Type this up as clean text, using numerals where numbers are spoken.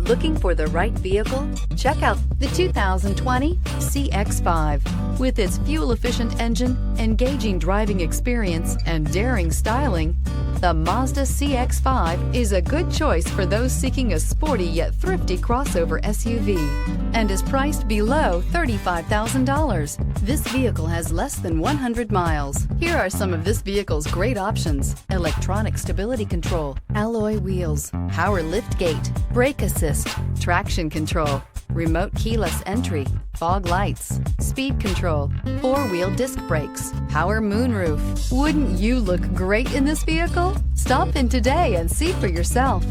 Looking for the right vehicle? Check out the 2020 CX-5. With its fuel-efficient engine, engaging driving experience, and daring styling, the Mazda CX-5 is a good choice for those seeking a sporty yet thrifty crossover SUV and is priced below $35,000. This vehicle has less than 100 miles. Here are some of this vehicle's great options: electronic stability control, alloy wheels, power liftgate, brake assist, traction control, remote keyless entry, fog lights, speed control, four-wheel disc brakes, power moonroof. Wouldn't you look great in this vehicle? Stop in today and see for yourself.